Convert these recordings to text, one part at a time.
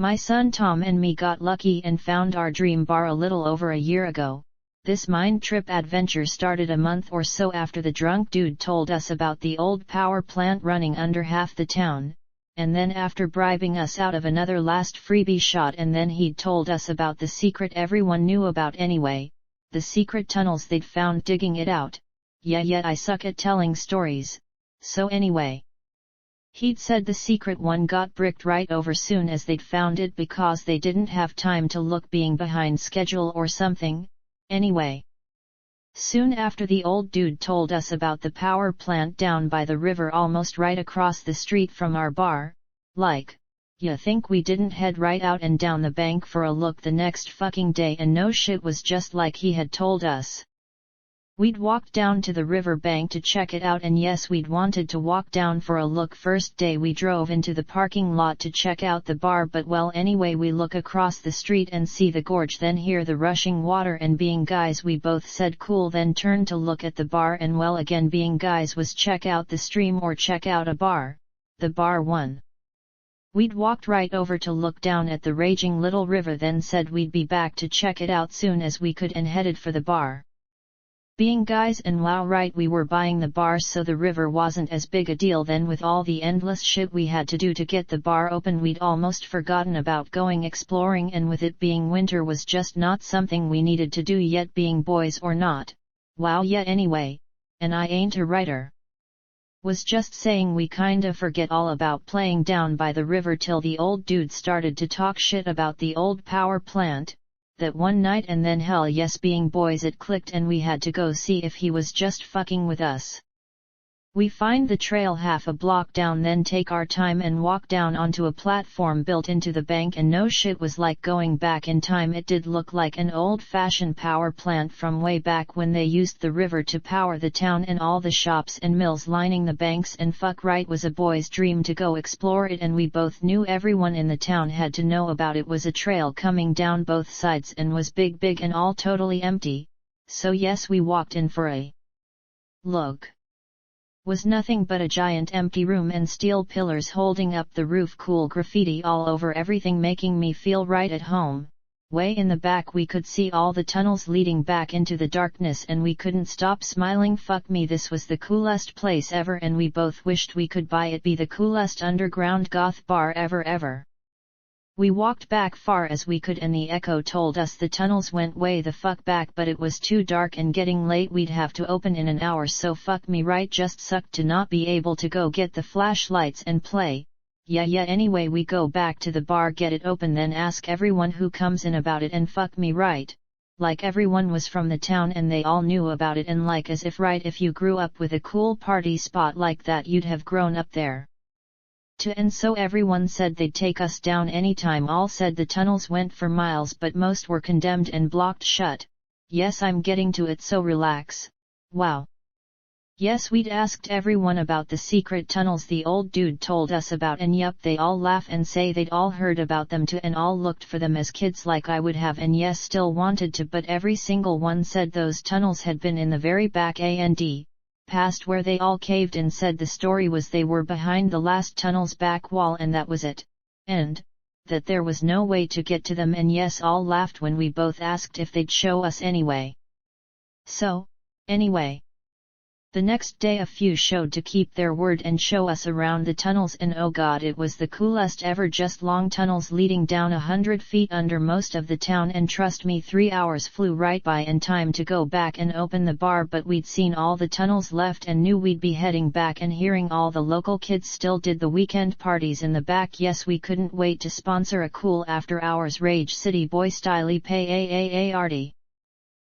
My son Tom and me got lucky and found our dream bar a little over a year ago. This mind trip adventure started a month or so after the drunk dude told us about the old power plant running under half the town, and then after bribing us out of another last freebie shot, and then he'd told us about the secret everyone knew about anyway, the secret tunnels they'd found digging it out. Yeah, yet I suck at telling stories, so anyway. He'd said the secret one got bricked right over soon as they'd found it because they didn't have time to look, being behind schedule or something. Anyway, soon after the old dude told us about the power plant down by the river almost right across the street from our bar, like, you think we didn't head right out and down the bank for a look the next fucking day, and no shit was just like he had told us. We'd walked down to the river bank to check it out, and yes, we'd wanted to walk down for a look first day we drove into the parking lot to check out the bar, but well, anyway, we look across the street and see the gorge, then hear the rushing water, and being guys we both said cool, then turned to look at the bar, and well, again being guys was check out the stream or check out a bar, the bar one. We'd walked right over to look down at the raging little river, then said we'd be back to check it out soon as we could, and headed for the bar. Being guys, and wow, right, we were buying the bar, so the river wasn't as big a deal then. With all the endless shit we had to do to get the bar open, we'd almost forgotten about going exploring, and with it being winter was just not something we needed to do yet, being boys or not. Wow, yet anyway, and I ain't a writer. Was just saying we kinda forget all about playing down by the river till the old dude started to talk shit about the old power plant that one night, and then hell yes, being boys it clicked and we had to go see if he was just fucking with us. We find the trail half a block down, then take our time and walk down onto a platform built into the bank, and no shit was like going back in time. It did look like an old-fashioned power plant from way back when they used the river to power the town and all the shops and mills lining the banks, and fuck right was a boy's dream to go explore it, and we both knew everyone in the town had to know about it. Was a trail coming down both sides and was big and all totally empty, so yes, we walked in for a look. Was nothing but a giant empty room and steel pillars holding up the roof, cool graffiti all over everything, making me feel right at home. Way in the back we could see all the tunnels leading back into the darkness, and we couldn't stop smiling. Fuck me, this was the coolest place ever, and we both wished we could buy it, be the coolest underground goth bar ever. We walked back far as we could, and the echo told us the tunnels went way the fuck back, but it was too dark and getting late, we'd have to open in an hour, so fuck me right, just sucked to not be able to go get the flashlights and play. Yeah, anyway, we go back to the bar, get it open, then ask everyone who comes in about it, and fuck me right, like everyone was from the town and they all knew about it, and like as if right, if you grew up with a cool party spot like that you'd have grown up there. And so everyone said they'd take us down anytime. All said the tunnels went for miles, but most were condemned and blocked shut. Yes, I'm getting to it, so relax. Wow. Yes, we'd asked everyone about the secret tunnels the old dude told us about, and yup, they all laugh and say they'd all heard about them too, and all looked for them as kids like I would have, and yes, still wanted to, but every single one said those tunnels had been in the very back and past where they all caved, and said the story was they were behind the last tunnel's back wall, and that was it, and that there was no way to get to them. And yes, all laughed when we both asked if they'd show us anyway. So, anyway, the next day a few showed to keep their word and show us around the tunnels, and oh god, it was the coolest ever, just long tunnels leading down 100 feet under most of the town, and trust me, 3 hours flew right by in time to go back and open the bar, but we'd seen all the tunnels left and knew we'd be heading back, and hearing all the local kids still did the weekend parties in the back, yes, we couldn't wait to sponsor a cool after hours Rage City Boy style party.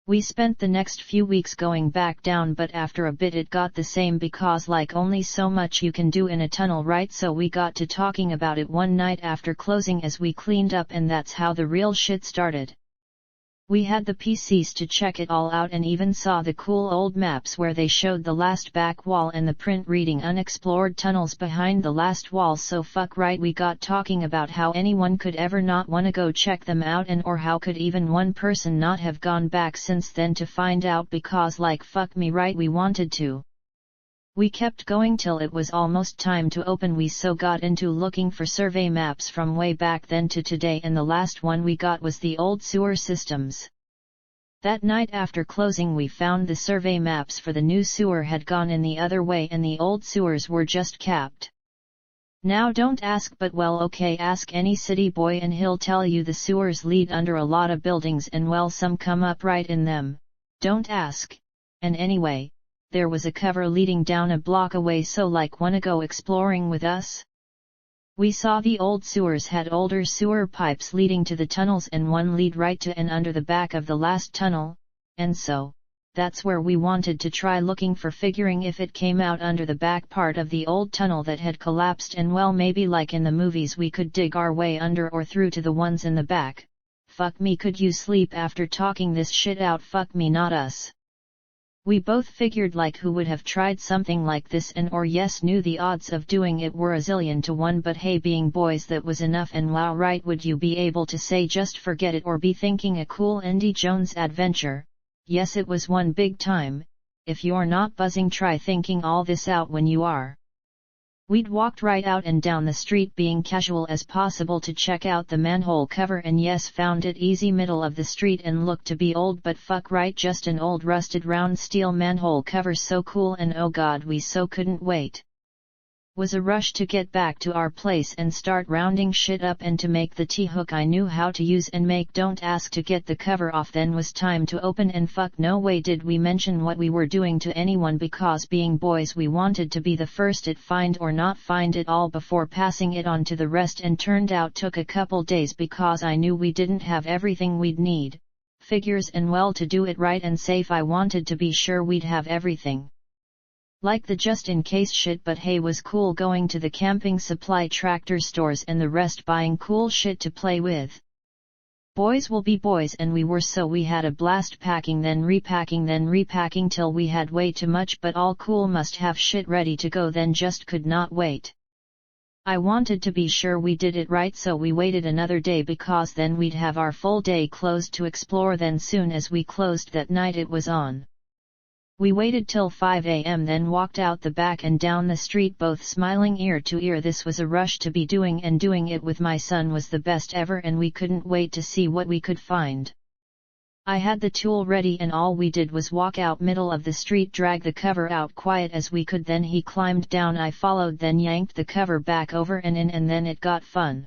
We spent the next few weeks going back down, but after a bit it got the same, because like only so much you can do in a tunnel, right? So we got to talking about it one night after closing as we cleaned up, and that's how the real shit started. We had the PCs to check it all out, and even saw the cool old maps where they showed the last back wall and the print reading unexplored tunnels behind the last wall. So fuck right, we got talking about how anyone could ever not wanna go check them out, and or how could even one person not have gone back since then to find out, because like fuck me right, we wanted to. We kept going till it was almost time to open. We so got into looking for survey maps from way back then to today, and the last one we got was the old sewer systems. That night after closing we found the survey maps for the new sewer had gone in the other way and the old sewers were just capped. Now don't ask, but well, okay, ask any city boy and he'll tell you the sewers lead under a lot of buildings and well, some come up right in them. Don't ask. And anyway, there was a cover leading down a block away, so like wanna go exploring with us? We saw the old sewers had older sewer pipes leading to the tunnels and one lead right to and under the back of the last tunnel, and so, that's where we wanted to try looking for, figuring if it came out under the back part of the old tunnel that had collapsed, and well, maybe like in the movies we could dig our way under or through to the ones in the back. Fuck me, could you sleep after talking this shit out? Fuck me, not us. We both figured like who would have tried something like this, and or yes, knew the odds of doing it were a zillion to 1, but hey, being boys that was enough. And wow, right, would you be able to say just forget it or be thinking a cool Indy Jones adventure? Yes, it was one big time. If you're not buzzing, try thinking all this out when you are. We'd walked right out and down the street being casual as possible to check out the manhole cover, and yes, found it easy middle of the street and looked to be old, but fuck right, just an old rusted round steel manhole cover, so cool, and oh god, we so couldn't wait. Was a rush to get back to our place and start rounding shit up, and to make the T-hook I knew how to use and make, don't ask, to get the cover off. Then was time to open, and fuck no way did we mention what we were doing to anyone, because being boys we wanted to be the first at find or not find it all before passing it on to the rest, and turned out took a couple days because I knew we didn't have everything we'd need, figures, and well, to do it right and safe I wanted to be sure we'd have everything. Like the just-in-case shit, but hey, was cool going to the camping supply tractor stores and the rest buying cool shit to play with. Boys will be boys, and we were, so we had a blast packing then repacking till we had way too much, but all cool, must have shit ready to go, then just could not wait. I wanted to be sure we did it right, so we waited another day because then we'd have our full day closed to explore. Then soon as we closed that night it was on. We waited till 5 a.m. then walked out the back and down the street, both smiling ear to ear. This was a rush to be doing, and doing it with my son was the best ever, and we couldn't wait to see what we could find. I had the tool ready, and all we did was walk out middle of the street, drag the cover out quiet as we could, then he climbed down, I followed, then yanked the cover back over and in, and then it got fun.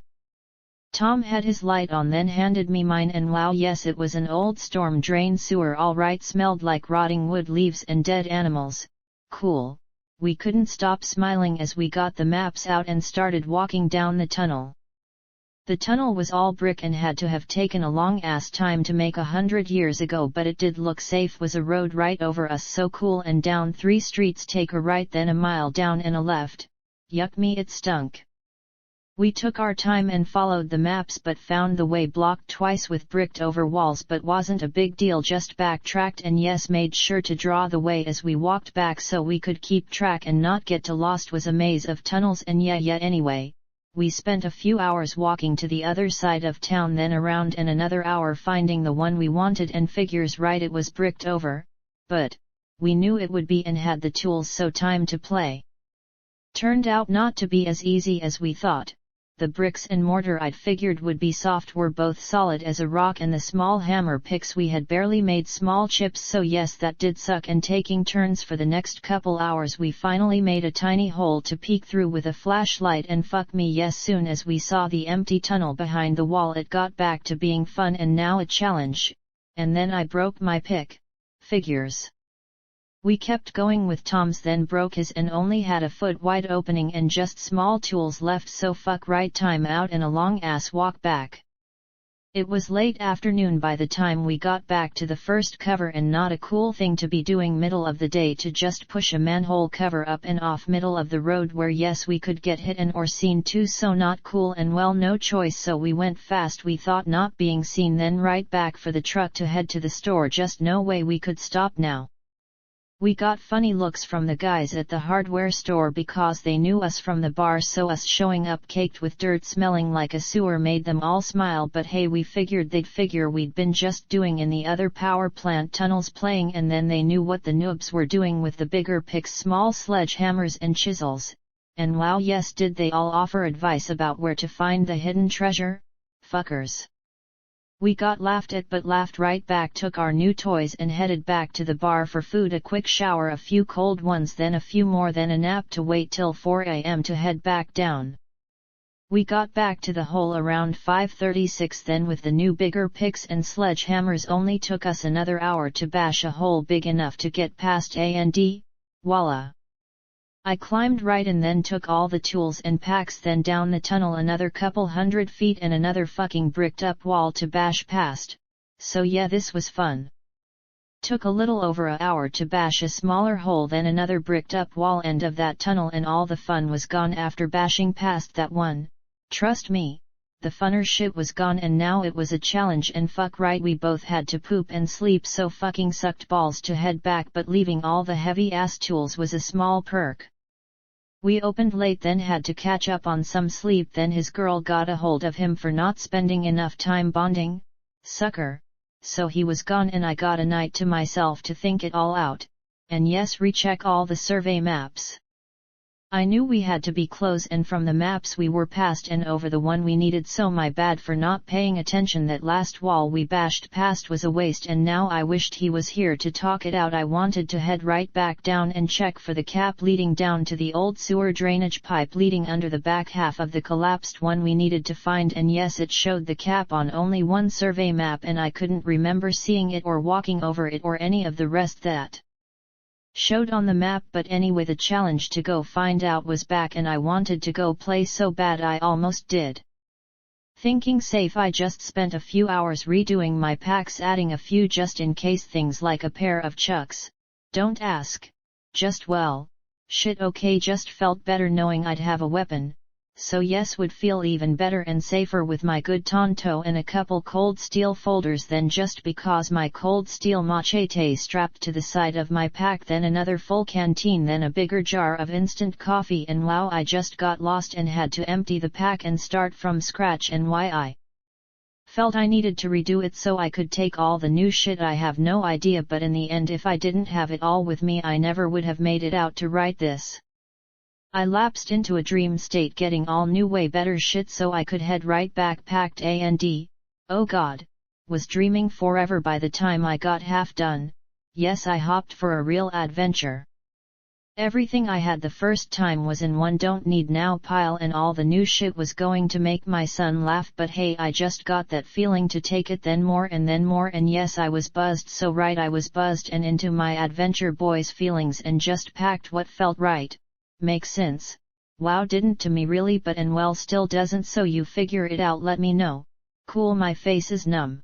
Tom had his light on, then handed me mine, and wow, yes, it was an old storm drain sewer, alright, smelled like rotting wood, leaves and dead animals. Cool. We couldn't stop smiling as we got the maps out and started walking down the tunnel. The tunnel was all brick and had to have taken a long ass time to make 100 years ago, but it did look safe. Was a road right over us, so cool, and down 3 streets, take a right, then a mile down and a left. Yuck me, it stunk. We took our time and followed the maps, but found the way blocked twice with bricked over walls, but wasn't a big deal, just backtracked and yes, made sure to draw the way as we walked back so we could keep track and not get too lost. Was a maze of tunnels, and yeah anyway, we spent a few hours walking to the other side of town, then around, and another hour finding the one we wanted, and figures right, it was bricked over, but we knew it would be and had the tools, so time to play. Turned out not to be as easy as we thought. The bricks and mortar I'd figured would be soft were both solid as a rock, and the small hammer picks we had barely made small chips, so yes, that did suck. And taking turns for the next couple hours, we finally made a tiny hole to peek through with a flashlight, and fuck me, yes, soon as we saw the empty tunnel behind the wall it got back to being fun and now a challenge. And then I broke my pick. Figures. We kept going with Tom's, then broke his and only had a foot wide opening and just small tools left, so fuck right, time out and a long ass walk back. It was late afternoon by the time we got back to the first cover, and not a cool thing to be doing middle of the day to just push a manhole cover up and off middle of the road where yes, we could get hit and or seen too, so not cool, and well, no choice, so we went fast, we thought, not being seen, then right back for the truck to head to the store, just no way we could stop now. We got funny looks from the guys at the hardware store because they knew us from the bar, so us showing up caked with dirt smelling like a sewer made them all smile, but hey, we figured they'd figure we'd been just doing in the other power plant tunnels playing, and then they knew what the noobs were doing with the bigger picks, small sledgehammers and chisels, and wow yes did they all offer advice about where to find the hidden treasure, fuckers. We got laughed at but laughed right back, took our new toys and headed back to the bar for food, a quick shower, a few cold ones, then a few more, then a nap to wait till 4 a.m. to head back down. We got back to the hole around 5:36, then with the new bigger picks and sledgehammers only took us another hour to bash a hole big enough to get past A&D, voila. I climbed right and then took all the tools and packs, then down the tunnel another couple 100 feet and another fucking bricked up wall to bash past, so yeah, this was fun. Took a little over an hour to bash a smaller hole, then another bricked up wall end of that tunnel, and all the fun was gone after bashing past that one. Trust me, the funner shit was gone, and now it was a challenge, and fuck right we both had to poop and sleep, so fucking sucked balls to head back, but leaving all the heavy ass tools was a small perk. We opened late, then had to catch up on some sleep, then his girl got a hold of him for not spending enough time bonding, sucker, so he was gone and I got a night to myself to think it all out, and yes, recheck all the survey maps. I knew we had to be close, and from the maps we were past and over the one we needed, so my bad for not paying attention. That last wall we bashed past was a waste, and now I wished he was here to talk it out. I wanted to head right back down and check for the cap leading down to the old sewer drainage pipe leading under the back half of the collapsed one we needed to find, and yes, it showed the cap on only one survey map and I couldn't remember seeing it or walking over it or any of the rest that showed on the map, but anyway, the challenge to go find out was back and I wanted to go play so bad I almost did. Thinking safe, I just spent a few hours redoing my packs, adding a few just in case things like a pair of chucks. Don't ask. Just well, shit okay, just felt better knowing I'd have a weapon, so yes, would feel even better and safer with my good Tonto and a couple cold steel folders, then just because my cold steel machete strapped to the side of my pack, then another full canteen, then a bigger jar of instant coffee, and wow, I just got lost and had to empty the pack and start from scratch, and why I felt I needed to redo it so I could take all the new shit, I have no idea, but in the end if I didn't have it all with me I never would have made it out to write this. I lapsed into a dream state, getting all new way better shit so I could head right back, packed A&D, oh god, was dreaming forever by the time I got half done. Yes, I hopped for a real adventure. Everything I had the first time was in one don't need now pile, and all the new shit was going to make my son laugh, but hey, I just got that feeling to take it, then more, and yes, I was buzzed, so right, I was buzzed and into my adventure boys feelings and just packed what felt right. Makes sense? Wow, didn't to me really, but and well still doesn't, so you figure it out, let me know. Cool, my face is numb.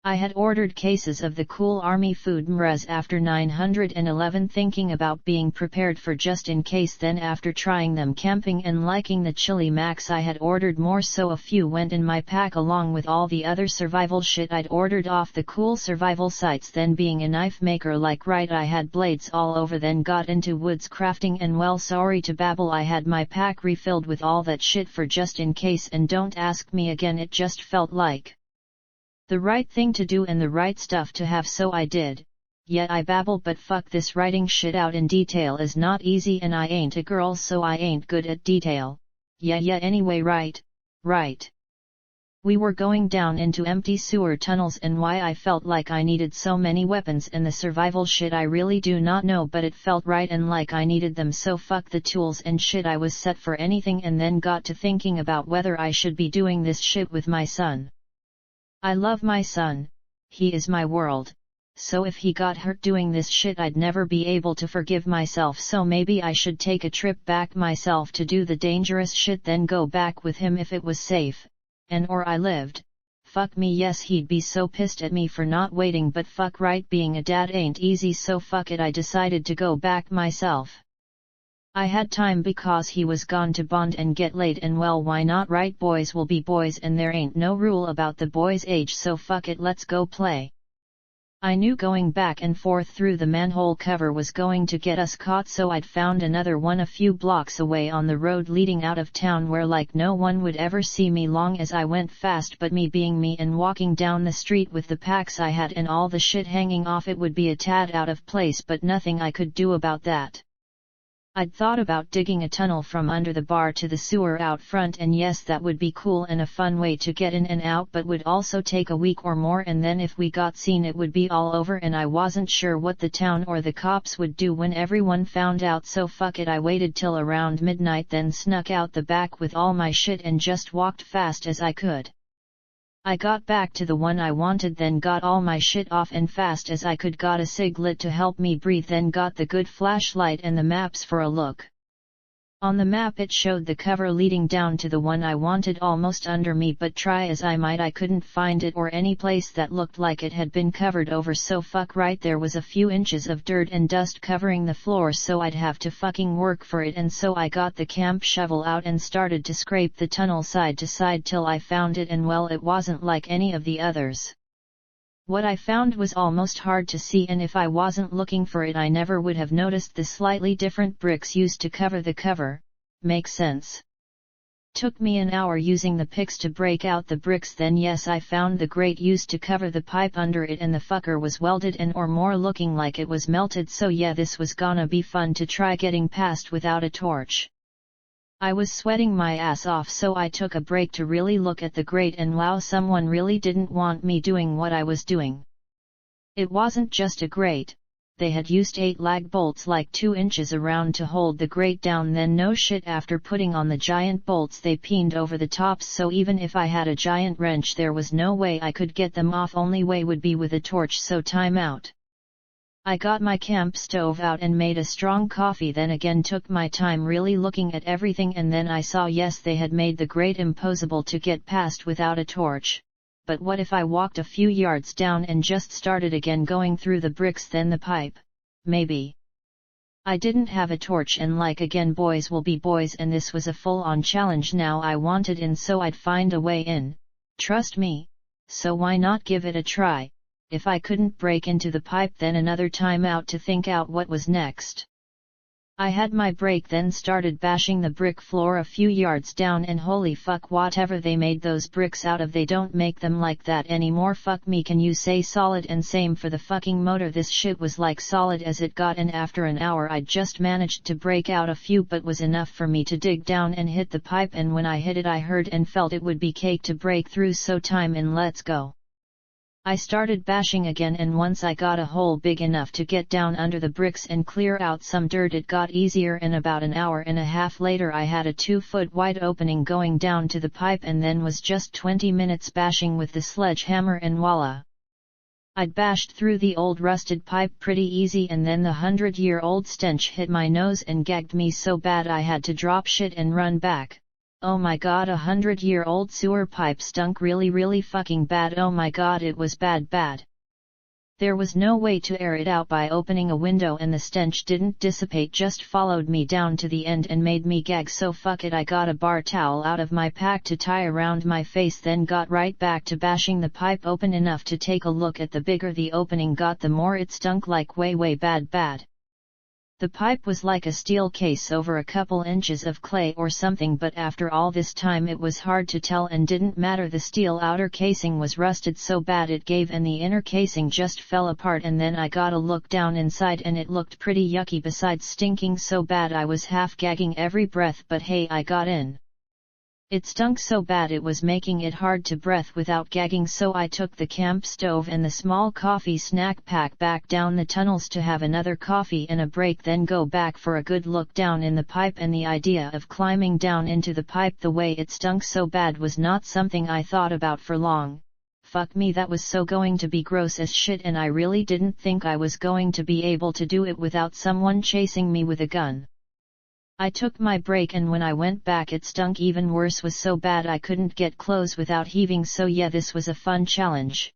I had ordered cases of the cool army food Mrez after 911, thinking about being prepared for just in case, then after trying them camping and liking the chili max I had ordered more, so a few went in my pack along with all the other survival shit I'd ordered off the cool survival sites. Then being a knife maker like right, I had blades all over, then got into woods crafting, and well, sorry to babble, I had my pack refilled with all that shit for just in case, and don't ask me again, it just felt like the right thing to do and the right stuff to have, so I did. Yet I babble, but fuck this, writing shit out in detail is not easy and I ain't a girl, so I ain't good at detail. Yeah anyway, right. We were going down into empty sewer tunnels, and why I felt like I needed so many weapons and the survival shit I really do not know, but it felt right and like I needed them, so fuck the tools and shit, I was set for anything, and then got to thinking about whether I should be doing this shit with my son. I love my son, he is my world, so if he got hurt doing this shit I'd never be able to forgive myself, so maybe I should take a trip back myself to do the dangerous shit, then go back with him if it was safe, and or I lived. Fuck me, yes, he'd be so pissed at me for not waiting, but fuck right, being a dad ain't easy, so fuck it, I decided to go back myself. I had time because he was gone to bond and get laid, and well, why not, right? Boys will be boys and there ain't no rule about the boy's age, so fuck it, let's go play. I knew going back and forth through the manhole cover was going to get us caught, so I'd found another one a few blocks away on the road leading out of town where like no one would ever see me long as I went fast, but me being me and walking down the street with the packs I had and all the shit hanging off it would be a tad out of place, but nothing I could do about that. I'd thought about digging a tunnel from under the bar to the sewer out front, and yes, that would be cool and a fun way to get in and out, but would also take a week or more, and then if we got seen it would be all over, and I wasn't sure what the town or the cops would do when everyone found out, so fuck it. I waited till around midnight, then snuck out the back with all my shit and just walked fast as I could. I got back to the one I wanted, then got all my shit off and fast as I could got a cig lit to help me breathe, then got the good flashlight and the maps for a look. On the map it showed the cover leading down to the one I wanted almost under me, but try as I might I couldn't find it or any place that looked like it had been covered over, so fuck right, there was a few inches of dirt and dust covering the floor, so I'd have to fucking work for it, and so I got the camp shovel out and started to scrape the tunnel side to side till I found it, and well, it wasn't like any of the others. What I found was almost hard to see, and if I wasn't looking for it I never would have noticed the slightly different bricks used to cover the cover. Makes sense. Took me an hour using the picks to break out the bricks, then yes, I found the grate used to cover the pipe under it, and the fucker was welded and or more looking like it was melted, so yeah, this was gonna be fun to try getting past without a torch. I was sweating my ass off, so I took a break to really look at the grate, and wow, someone really didn't want me doing what I was doing. It wasn't just a grate, they had used 8 lag bolts like 2 inches around to hold the grate down, then no shit, after putting on the giant bolts they pinned over the tops, so even if I had a giant wrench there was no way I could get them off, only way would be with a torch, so time out. I got my camp stove out and made a strong coffee, then again took my time really looking at everything, and then I saw yes, they had made the grate impossible to get past without a torch. But what if I walked a few yards down and just started again going through the bricks, then the pipe? Maybe. I didn't have a torch, and like again, boys will be boys, and this was a full-on challenge now I wanted in, so I'd find a way in. Trust me. So why not give it a try? If I couldn't break into the pipe, then another time out to think out what was next. I had my break, then started bashing the brick floor a few yards down, and holy fuck, whatever they made those bricks out of, they don't make them like that anymore. Fuck me, can you say solid? And same for the fucking motor, this shit was like solid as it got, and after an hour I'd just managed to break out a few, but was enough for me to dig down and hit the pipe, and when I hit it I heard and felt it would be cake to break through, so time in, let's go. I started bashing again, and once I got a hole big enough to get down under the bricks and clear out some dirt it got easier, and about an hour and a half later I had a 2-foot wide opening going down to the pipe, and then was just 20 minutes bashing with the sledgehammer, and voila! I'd bashed through the old rusted pipe pretty easy, and then the 100-year-old stench hit my nose and gagged me so bad I had to drop shit and run back. Oh my god, a 100-year-old sewer pipe stunk really fucking bad. Oh my god, it was bad. There was no way to air it out by opening a window, and the stench didn't dissipate, just followed me down to the end and made me gag, so fuck it, I got a bar towel out of my pack to tie around my face, then got right back to bashing the pipe open enough to take a look at. The bigger the opening got, the more it stunk like way bad. The pipe was like a steel case over a couple inches of clay or something, but after all this time it was hard to tell, and didn't matter, the steel outer casing was rusted so bad it gave and the inner casing just fell apart. And then I got a look down inside and it looked pretty yucky, besides stinking so bad I was half gagging every breath, but hey, I got in. It stunk so bad it was making it hard to breathe without gagging, so I took the camp stove and the small coffee snack pack back down the tunnels to have another coffee and a break, then go back for a good look down in the pipe. And the idea of climbing down into the pipe the way it stunk so bad was not something I thought about for long. Fuck me, that was so going to be gross as shit, and I really didn't think I was going to be able to do it without someone chasing me with a gun. I took my break, and when I went back it stunk even worse, was so bad I couldn't get clothes without heaving, so yeah, this was a fun challenge.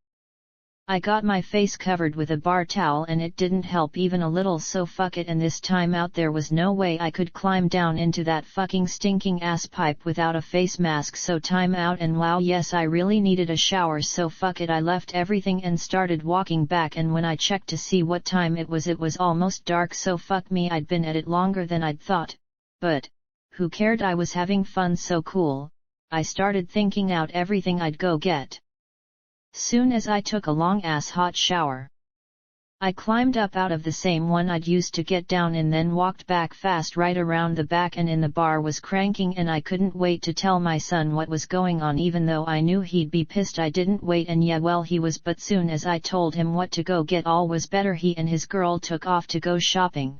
I got my face covered with a bar towel and it didn't help even a little, so fuck it, and this time out there was no way I could climb down into that fucking stinking ass pipe without a face mask, so time out, and wow, yes, I really needed a shower, so fuck it, I left everything and started walking back, and when I checked to see what time it was almost dark, so fuck me, I'd been at it longer than I'd thought, but who cared, I was having fun, so cool. I started thinking out everything I'd go get. Soon as I took a long-ass hot shower, I climbed up out of the same one I'd used to get down in, then walked back fast right around the back, and in the bar was cranking, and I couldn't wait to tell my son what was going on, even though I knew he'd be pissed I didn't wait, and yeah, well, he was, but soon as I told him what to go get, all was better. He and his girl took off to go shopping.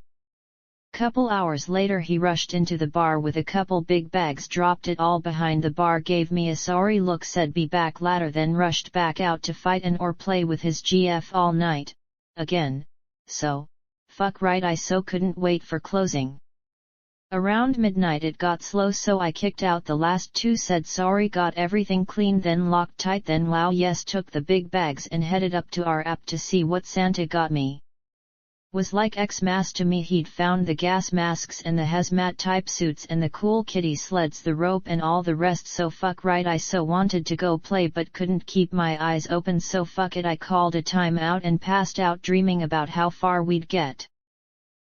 Couple hours later he rushed into the bar with a couple big bags, dropped it all behind the bar, gave me a sorry look, said be back later, then rushed back out to fight and or play with his GF all night, again, so, fuck right, I so couldn't wait for closing. Around midnight it got slow, so I kicked out the last two, said sorry, got everything clean, then locked tight, then wow yes, took the big bags and headed up to our app to see what Santa got me. Was like Xmas to me. He'd found the gas masks and the hazmat type suits and the cool kitty sleds, the rope and all the rest, so fuck right, I so wanted to go play but couldn't keep my eyes open, so fuck it, I called a time out and passed out dreaming about how far we'd get.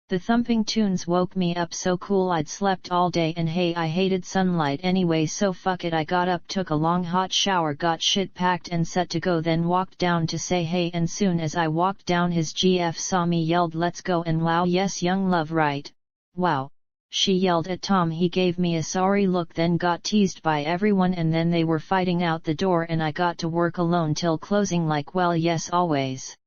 The thumping tunes woke me up, so cool, I'd slept all day, and hey, I hated sunlight anyway, so fuck it, I got up, took a long hot shower, got shit packed and set to go, then walked down to say hey, and soon as I walked down his GF saw me, yelled let's go, and wow yes, young love, right, wow, she yelled at Tom. He gave me a sorry look, then got teased by everyone, and then they were fighting out the door, and I got to work alone till closing, like well yes, always.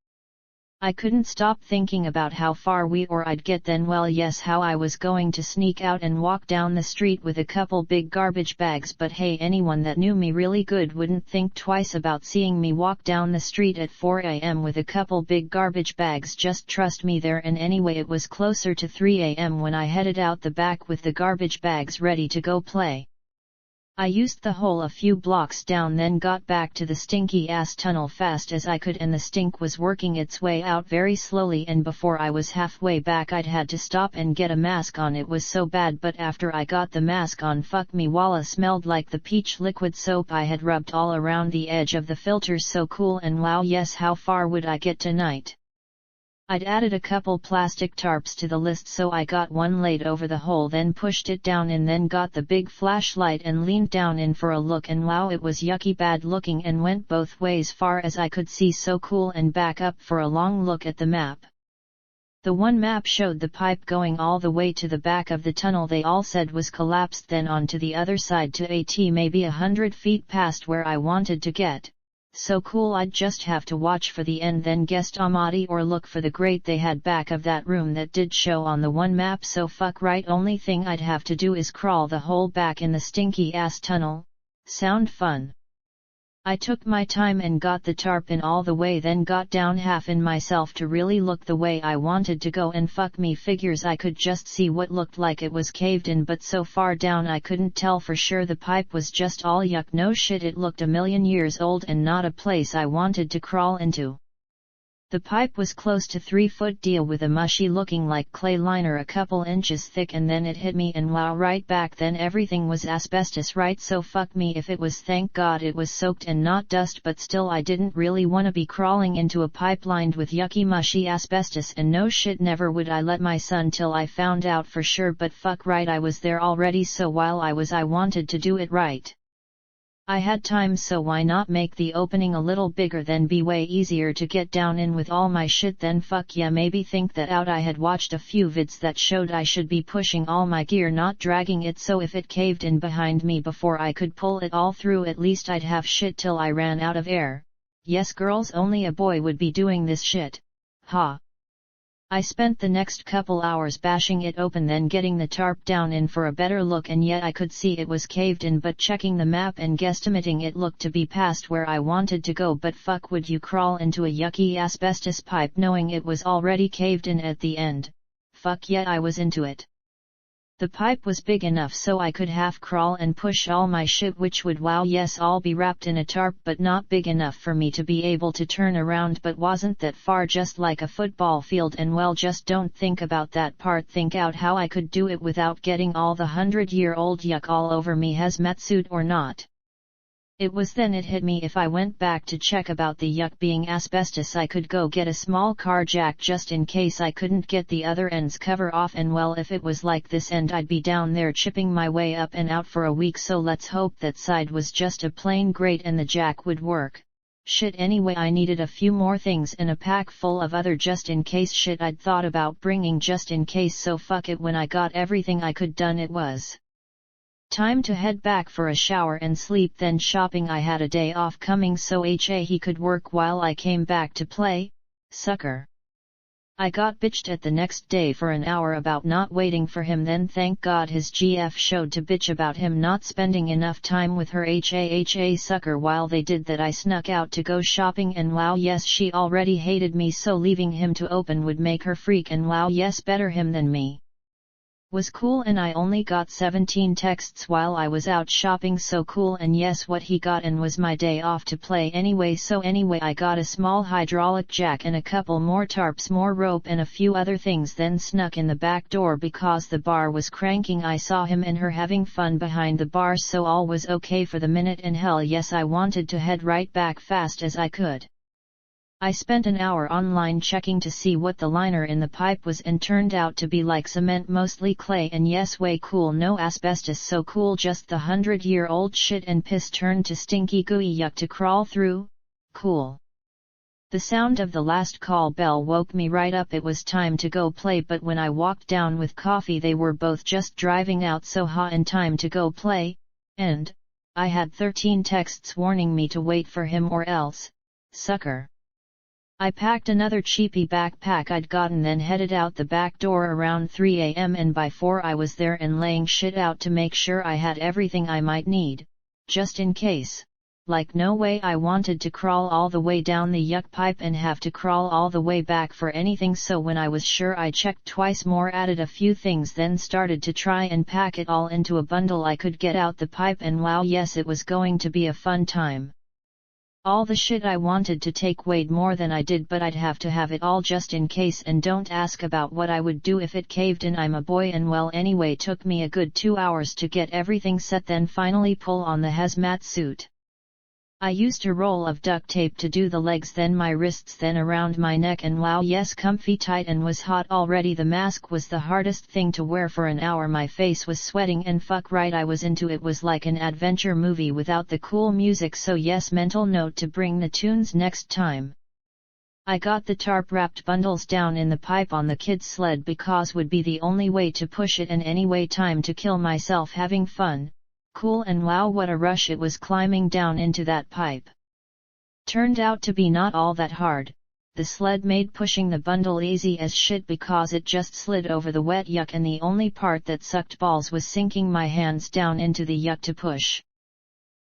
I couldn't stop thinking about how far I'd get, then well yes, how I was going to sneak out and walk down the street with a couple big garbage bags, but hey, anyone that knew me really good wouldn't think twice about seeing me walk down the street at 4 a.m. with a couple big garbage bags, just trust me there. And anyway, it was closer to 3 a.m. when I headed out the back with the garbage bags ready to go play. I used the hole a few blocks down, then got back to the stinky ass tunnel fast as I could, and the stink was working its way out very slowly, and before I was halfway back I'd had to stop and get a mask on, it was so bad, but after I got the mask on, fuck me, Walla smelled like the peach liquid soap I had rubbed all around the edge of the filters, so cool, and wow yes, how far would I get tonight? I'd added a couple plastic tarps to the list, so I got one laid over the hole, then pushed it down, and then got the big flashlight and leaned down in for a look, and wow, it was yucky bad looking and went both ways far as I could see, so cool, and back up for a long look at the map. The one map showed the pipe going all the way to the back of the tunnel they all said was collapsed, then on to the other side to maybe 100 feet past where I wanted to get. So cool, I'd just have to watch for the end, then guessed Amati, or look for the grate they had back of that room that did show on the one map, so fuck right, only thing I'd have to do is crawl the hole back in the stinky ass tunnel. Sound fun? I took my time and got the tarp in all the way, then got down half in myself to really look the way I wanted to go, and fuck me, figures I could just see what looked like it was caved in, but so far down I couldn't tell for sure. The pipe was just all yuck, no shit, it looked a million years old and not a place I wanted to crawl into. The pipe was close to 3 foot deal with a mushy looking like clay liner a couple inches thick, and then it hit me, and wow, right back then everything was asbestos, right, so fuck me if it was, thank God it was soaked and not dust, but still I didn't really wanna be crawling into a pipe lined with yucky mushy asbestos, and no shit, never would I let my son till I found out for sure, but fuck right, I was there already, so while I wanted to do it right. I had time, so why not make the opening a little bigger, then be way easier to get down in with all my shit, then fuck yeah, maybe think that out. I had watched a few vids that showed I should be pushing all my gear, not dragging it, so if it caved in behind me before I could pull it all through, at least I'd have shit till I ran out of air. Yes girls, only a boy would be doing this shit. Ha. I spent the next couple hours bashing it open, then getting the tarp down in for a better look, and yet I could see it was caved in, but checking the map and guesstimating it looked to be past where I wanted to go, but fuck would you crawl into a yucky asbestos pipe knowing it was already caved in at the end? Fuck yeah, I was into it. The pipe was big enough so I could half crawl and push all my shit, which would wow yes all be wrapped in a tarp, but not big enough for me to be able to turn around, but wasn't that far, just like a football field. And well, just don't think about that part, think out how I could do it without getting all the 100-year-old yuck all over me, hazmat suit or not. It was then it hit me, if I went back to check about the yuck being asbestos, I could go get a small car jack just in case I couldn't get the other end's cover off, and well, if it was like this end I'd be down there chipping my way up and out for a week, so let's hope that side was just a plain grate and the jack would work. Shit, anyway, I needed a few more things and a pack full of other just in case shit I'd thought about bringing just in case, so fuck it, when I got everything I could done it was time to head back for a shower and sleep, then shopping. I had a day off coming so he could work while I came back to play, sucker. I got bitched at the next day for an hour about not waiting for him, then thank God his GF showed to bitch about him not spending enough time with her sucker. While they did that, I snuck out to go shopping, and wow yes, she already hated me, so leaving him to open would make her freak, and wow yes, better him than me. Was cool, and I only got 17 texts while I was out shopping, so cool. And yes, what he got, and was my day off to play anyway. So anyway, I got a small hydraulic jack and a couple more tarps, more rope and a few other things, then snuck in the back door because the bar was cranking. I saw him and her having fun behind the bar, so all was okay for the minute, and hell yes, I wanted to head right back fast as I could. I spent an hour online checking to see what the liner in the pipe was, and turned out to be like cement, mostly clay, and yes, way cool, no asbestos, so cool, just the 100-year-old shit and piss turned to stinky gooey yuck to crawl through, cool. The sound of the last call bell woke me right up. It was time to go play, but when I walked down with coffee they were both just driving out, so ha, and time to go play, and I had 13 texts warning me to wait for him or else, sucker. I packed another cheapy backpack I'd gotten, then headed out the back door around 3 a.m. and by 4 I was there and laying shit out to make sure I had everything I might need, just in case. Like no way I wanted to crawl all the way down the yuck pipe and have to crawl all the way back for anything, so when I was sure I checked twice more, added a few things, then started to try and pack it all into a bundle I could get out the pipe, and wow yes, it was going to be a fun time. All the shit I wanted to take weighed more than I did, but I'd have to have it all just in case, and don't ask about what I would do if it caved in, I'm a boy. And well, anyway, took me a good 2 hours to get everything set, then finally pull on the hazmat suit. I used a roll of duct tape to do the legs, then my wrists, then around my neck, and wow yes, comfy tight, and was hot already. The mask was the hardest thing to wear for an hour, my face was sweating, and fuck right I was into it. Was like an adventure movie without the cool music, so yes, mental note to bring the tunes next time. I got the tarp wrapped bundles down in the pipe on the kid's sled because would be the only way to push it, and anyway, time to kill myself having fun. Cool, and wow, what a rush it was climbing down into that pipe. Turned out to be not all that hard. The sled made pushing the bundle easy as shit because it just slid over the wet yuck, and the only part that sucked balls was sinking my hands down into the yuck to push.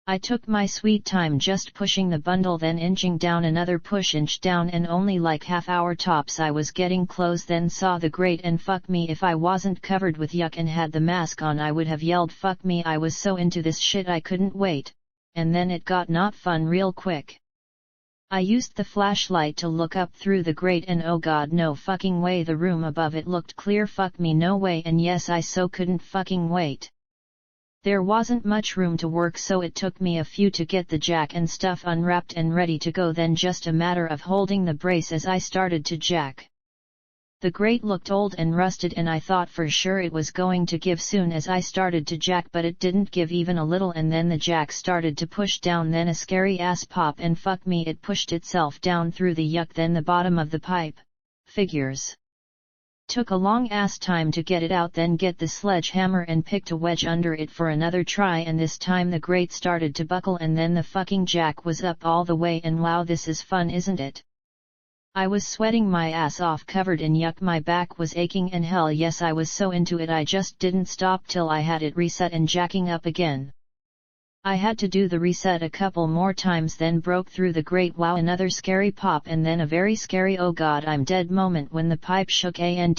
I took my sweet time just pushing the bundle, then inching down another push, inch down, and only like half hour tops I was getting close, then saw the grate, and fuck me if I wasn't covered with yuck and had the mask on I would have yelled fuck me. I was so into this shit I couldn't wait, and then it got not fun real quick. I used the flashlight to look up through the grate, and oh god, no fucking way, the room above it looked clear, fuck me no way, and yes, I so couldn't fucking wait. There wasn't much room to work, so it took me a few to get the jack and stuff unwrapped and ready to go, then just a matter of holding the brace as I started to jack. The grate looked old and rusted, and I thought for sure it was going to give soon as I started to jack, but it didn't give even a little, and then the jack started to push down, then a scary ass pop, and fuck me, it pushed itself down through the yuck, then the bottom of the pipe. Figures. Took a long ass time to get it out, then get the sledgehammer and picked a wedge under it for another try, and this time the grate started to buckle, and then the fucking jack was up all the way, and wow, this is fun, isn't it? I was sweating my ass off, covered in yuck, my back was aching, and hell yes, I was so into it I just didn't stop till I had it reset and jacking up again. I had to do the reset a couple more times, then broke through the grate, wow, another scary pop, and then a very scary oh god I'm dead moment when the pipe shook, and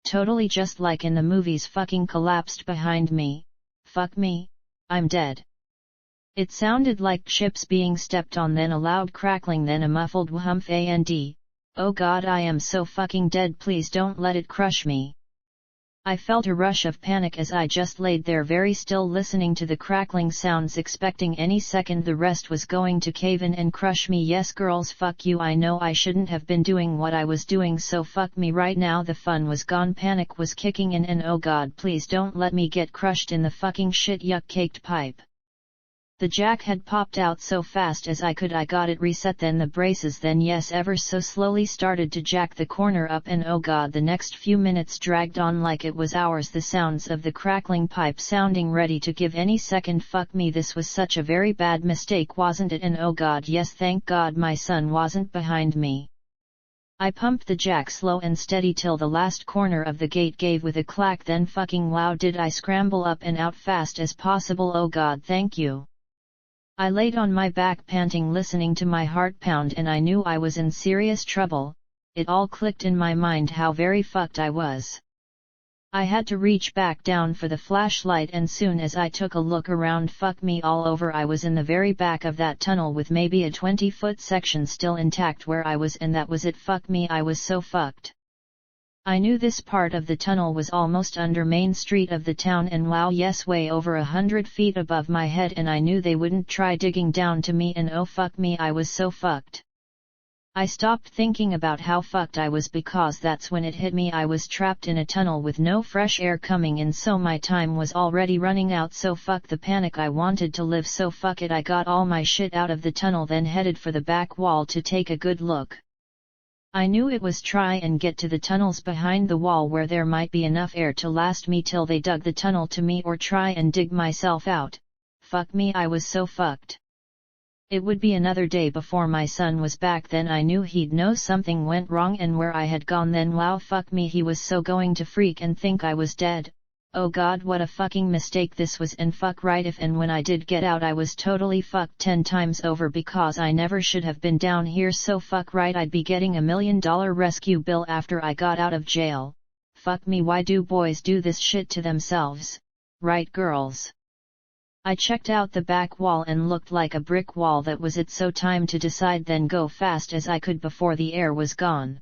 totally just like in the movies, fucking collapsed behind me. Fuck me, I'm dead. It sounded like chips being stepped on, then a loud crackling, then a muffled whumph and oh god, I am so fucking dead, please don't let it crush me. I felt a rush of panic as I just laid there very still, listening to the crackling sounds, expecting any second the rest was going to cave in and crush me. Yes girls, fuck you, I know I shouldn't have been doing what I was doing, so fuck me right now. The fun was gone, panic was kicking in, and oh god, please don't let me get crushed in the fucking shit yuck caked pipe. The jack had popped out so fast as I could. I got it reset, then the braces, then yes, ever so slowly started to jack the corner up, and oh god, the next few minutes dragged on like it was hours, the sounds of the crackling pipe sounding ready to give any second. Fuck me, this was such a very bad mistake, wasn't it? And oh god, yes, thank god my son wasn't behind me. I pumped the jack slow and steady till the last corner of the gate gave with a clack, then fucking wow did I scramble up and out fast as possible. Oh god, thank you. I laid on my back panting, listening to my heart pound, and I knew I was in serious trouble. It all clicked in my mind how very fucked I was. I had to reach back down for the flashlight, and soon as I took a look around, fuck me all over, I was in the very back of that tunnel with maybe a 20-foot section still intact where I was, and that was it. Fuck me, I was so fucked. I knew this part of the tunnel was almost under Main Street of the town, and wow, yes, way over 100 feet above my head, and I knew they wouldn't try digging down to me, and oh fuck me, I was so fucked. I stopped thinking about how fucked I was because that's when it hit me. I was trapped in a tunnel with no fresh air coming in, so my time was already running out. So fuck the panic, I wanted to live, so fuck it. I got all my shit out of the tunnel, then headed for the back wall to take a good look. I knew it was try and get to the tunnels behind the wall where there might be enough air to last me till they dug the tunnel to me, or try and dig myself out. Fuck me, I was so fucked. It would be another day before my son was back, then I knew he'd know something went wrong and where I had gone, then wow, fuck me, he was so going to freak and think I was dead. Oh god, what a fucking mistake this was, and fuck right if and when I did get out I was totally fucked 10 times over, because I never should have been down here, so fuck right I'd be getting $1 million rescue bill after I got out of jail. Fuck me, why do boys do this shit to themselves? Right girls? I checked out the back wall and looked like a brick wall. That was it, so time to decide, then go fast as I could before the air was gone.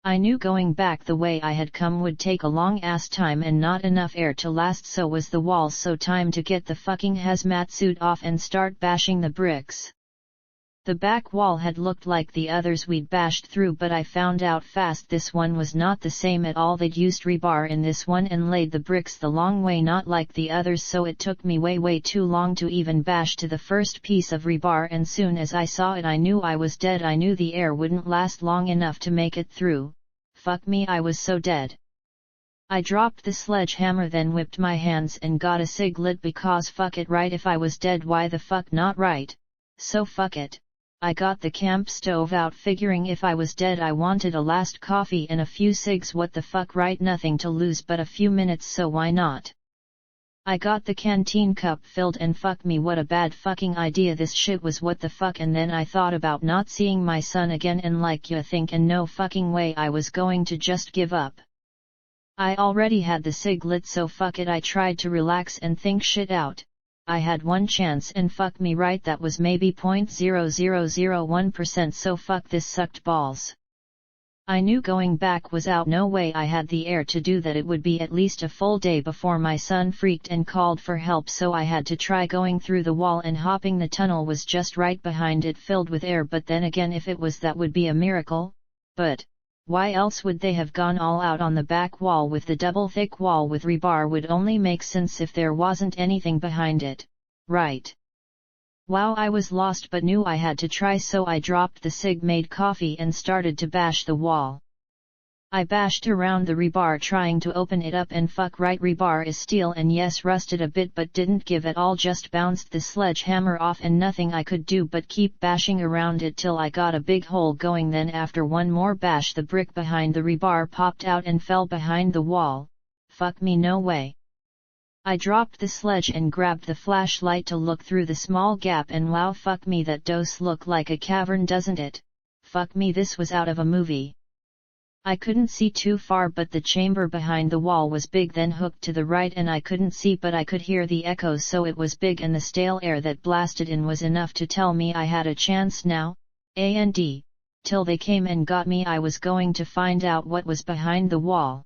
I knew going back the way I had come would take a long ass time and not enough air to last, so was the wall, so time to get the fucking hazmat suit off and start bashing the bricks. The back wall had looked like the others we'd bashed through, but I found out fast this one was not the same at all. They'd used rebar in this one and laid the bricks the long way, not like the others, so it took me way too long to even bash to the first piece of rebar, and soon as I saw it I knew I was dead. I knew the air wouldn't last long enough to make it through. Fuck me, I was so dead. I dropped the sledgehammer, then whipped my hands and got a cig lit, because fuck it, right, if I was dead why the fuck not, right? So fuck it. I got the camp stove out, figuring if I was dead I wanted a last coffee and a few cigs. What the fuck, right? Nothing to lose but a few minutes, so why not? I got the canteen cup filled, and fuck me, what a bad fucking idea this shit was, what the fuck. And then I thought about not seeing my son again, and like you think, and no fucking way I was going to just give up. I already had the cig lit, so fuck it. I tried to relax and think shit out. I had one chance, and fuck me right, that was maybe 0.0001%, so fuck this sucked balls. I knew going back was out, no way I had the air to do that. It would be at least a full day before my son freaked and called for help, so I had to try going through the wall, and hopping the tunnel was just right behind it, filled with air. But then again, if it was, that would be a miracle. But why else would they have gone all out on the back wall with the double thick wall with rebar? Would only make sense if there wasn't anything behind it, right? Wow, I was lost, but knew I had to try, so I dropped the cig, made coffee, and started to bash the wall. I bashed around the rebar trying to open it up, and fuck right, rebar is steel, and yes, rusted a bit but didn't give at all, just bounced the sledgehammer off, and nothing I could do but keep bashing around it till I got a big hole going. Then after one more bash the brick behind the rebar popped out and fell behind the wall. Fuck me, no way. I dropped the sledge and grabbed the flashlight to look through the small gap, and wow, fuck me, that does look like a cavern, doesn't it? Fuck me, this was out of a movie. I couldn't see too far, but the chamber behind the wall was big, then hooked to the right, and I couldn't see but I could hear the echoes, so it was big, and the stale air that blasted in was enough to tell me I had a chance now, and till they came and got me I was going to find out what was behind the wall.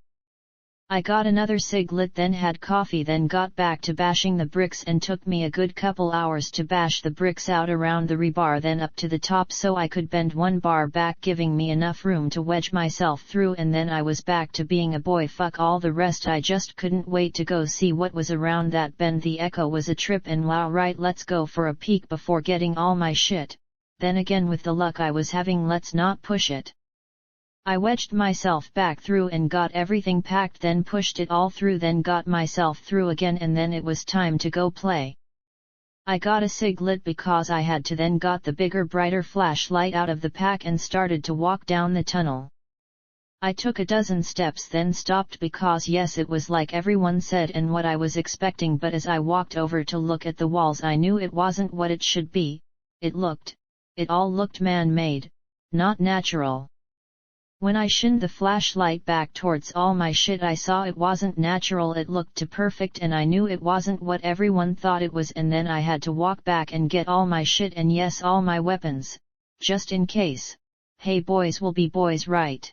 I got another cig lit, then had coffee, then got back to bashing the bricks, and took me a good couple hours to bash the bricks out around the rebar, then up to the top so I could bend one bar back, giving me enough room to wedge myself through, and then I was back to being a boy. Fuck all the rest, I just couldn't wait to go see what was around that bend. The echo was a trip, and wow, right, let's go for a peek before getting all my shit. Then again, with the luck I was having, let's not push it. I wedged myself back through and got everything packed, then pushed it all through, then got myself through again, and then it was time to go play. I got a cig lit because I had to, then got the bigger brighter flashlight out of the pack and started to walk down the tunnel. I took a dozen steps, then stopped because yes, it was like everyone said and what I was expecting, but as I walked over to look at the walls I knew it wasn't what it should be. It all looked man-made, not natural. When I shined the flashlight back towards all my shit, I saw it wasn't natural, it looked too perfect, and I knew it wasn't what everyone thought it was, and then I had to walk back and get all my shit, and yes, all my weapons, just in case. Hey, boys will be boys, right?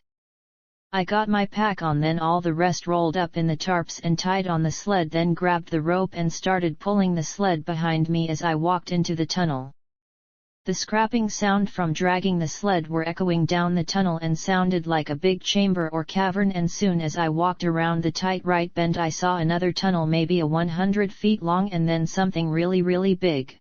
I got my pack on, then all the rest rolled up in the tarps and tied on the sled, then grabbed the rope and started pulling the sled behind me as I walked into the tunnel. The scrapping sound from dragging the sled were echoing down the tunnel and sounded like a big chamber or cavern, and soon as I walked around the tight right bend I saw another tunnel, maybe a 100 feet long, and then something really big.